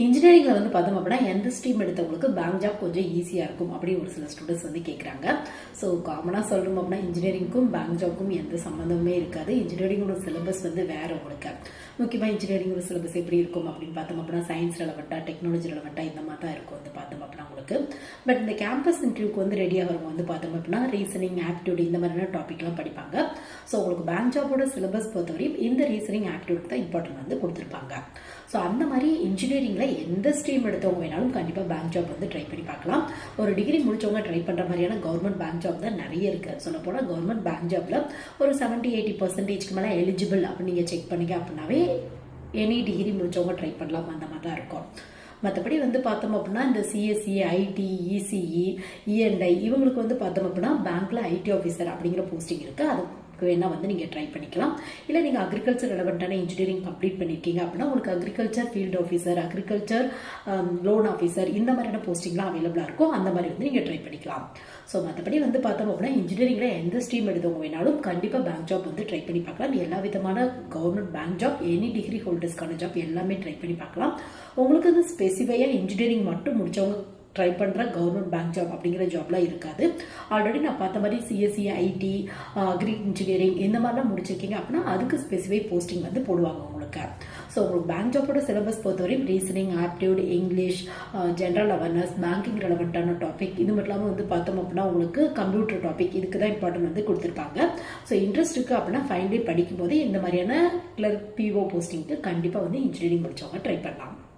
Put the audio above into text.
இன்ஜினியரிங்ல வந்து பார்த்தோம் அப்படின்னா எந்த ஸ்ட்ரீம் எடுத்தவங்களுக்கு பேங்க் ஜாப் கொஞ்சம் ஈஸியா இருக்கும் அப்படி ஒரு சில ஸ்டூடெண்ட்ஸ் வந்து கேட்குறாங்க. ஸோ காமனாக சொல்லணும் அப்படின்னா இன்ஜினியரிங்க்கும் பேங்க் ஜாப்க்கும் எந்த சம்மந்தமே இருக்காது. இன்ஜினியரிங்கோட சிலபஸ் வந்து வேற உங்களுக்கு. முக்கியமாக இன்ஜினியரிங்கோட சிலபஸ் எப்படி இருக்கும் அப்படின்னு பார்த்தோம் அப்படின்னா சயின்ஸ் ரெலவெண்ட்டாக, டெக்னாலஜி ரெலவெண்ட்டாக இந்த மாதிரி தான் இருக்கும் வந்து பார்த்தோம் அப்படின்னா உங்களுக்கு. பட் இந்த கேம்பஸ் இன்டர்வியூக்கு வந்து ரெடி ஆகிறவங்க வந்து பார்த்தோம் அப்படின்னா ரீசனிங், ஆப்டிடியூட் இந்த மாதிரியான டாபிக்லாம் படிப்பாங்க. ஸோ உங்களுக்கு பேங்க் ஜாபோட சிலபஸ் பொறுத்தவரையும் இந்த ரீசனிங், ஆப்டிடியூட் தான் இம்பார்ட்டன்ட் வந்து கொடுத்துருப்பாங்க. ஸோ அந்த மாதிரி இன்ஜினியரிங்கில் எந்த ஸ்ட்ரீம் எடுத்தவங்க வேணாலும் கண்டிப்பாக பேங்க் ஜாப் வந்து ட்ரை பண்ணி பார்க்கலாம். ஒரு டிகிரி முடிச்சவங்க ட்ரை பண்ணுற மாதிரியான கவர்மெண்ட் பேங்க் ஜாப் தான் நிறைய இருக்குது. சொல்ல போனால் கவர்மெண்ட் பேங்க் ஜாப்ல ஒரு 70-80% மேலே எலிஜிபிள் அப்படின்னு நீங்கள் செக் பண்ணிக்க அப்படின்னாவே எனி டிகிரி முடிச்சவங்க ட்ரை பண்ணலாம். அந்த மாதிரி தான் இருக்கும். மற்றபடி வந்து பார்த்தோம் அப்படின்னா இந்த சிஎஸ்சி, ஐடி, இசிஇ, இஎன்ஐ இவங்களுக்கு வந்து பார்த்தோம் அப்படின்னா பேங்க்ல ஐடி ஆஃபீஸர் அப்படிங்கிற போஸ்டிங் இருக்குது. அது வேணா வந்து நீங்கள் ட்ரை பண்ணிக்கலாம். இல்லை நீங்கள் அக்ரிகல்ச்சர் ரெலவெண்ட்டான இன்ஜினியரிங் கம்ப்ளீட் பண்ணியிருக்கீங்க அப்படின்னா உங்களுக்கு agriculture field officer, agriculture loan officer இந்த மாதிரியான போஸ்டிங்லாம் அவைலபிளாக இருக்கும். அந்த மாதிரி வந்து நீங்கள் ட்ரை பண்ணிக்கலாம். ஸோ மற்றபடி வந்து பார்த்தோம் அப்படின்னா இன்ஜினியரிங்கில் எந்த ஸ்ட்ரீம் எடுத்தவங்க வேணாலும் கண்டிப்பாக பேங்க் ஜாப் வந்து ட்ரை பண்ணி பார்க்கலாம். எல்லா விதமான government bank job, any degree ஹோல்டர்ஸ்க்கான ஜாப் எல்லாமே ட்ரை பண்ணி பார்க்கலாம். உங்களுக்கு வந்து ஸ்பெசிஃபையாக இன்ஜினியரிங் மட்டும் முடிச்சவங்க ட்ரை பண்ணுற கவர்மெண்ட் பேங்க் ஜாப் அப்படிங்கிற ஜாப்லாம் இருக்காது. ஆல்ரெடி நான் பார்த்த மாதிரி சிஎஸ்சி, ஐடி, அக்ரி இன்ஜினியரிங் இந்த மாதிரிலாம் முடிச்சிருக்கீங்க அப்படின்னா அதுக்கு ஸ்பெசிஃபை போஸ்டிங் வந்து போடுவாங்க உங்களுக்கு. ஸோ உங்களுக்கு பேங்க் ஜாப்போட சிலபஸ் பொறுத்தவரையும் reasoning, aptitude, English, general awareness, banking ரெலவெண்ட்டான டாபிக் இது மட்டும் இல்லாமல் வந்து பார்த்தோம் அப்படின்னா உங்களுக்கு கம்ப்யூட்டர் டாபிக் இதுக்கு தான் இம்பார்ட்டன்ட் வந்து கொடுத்துருப்பாங்க. ஸோ இன்ட்ரெஸ்ட் இருக்குது அப்படின்னா ஃபைனல் இயர் படிக்கும் போது இந்த மாதிரியான கிளர்க், பிஓ போஸ்டிங்க்கு கண்டிப்பாக வந்து இன்ஜினியரிங் முடிச்சவங்க ட்ரை பண்ணலாம்.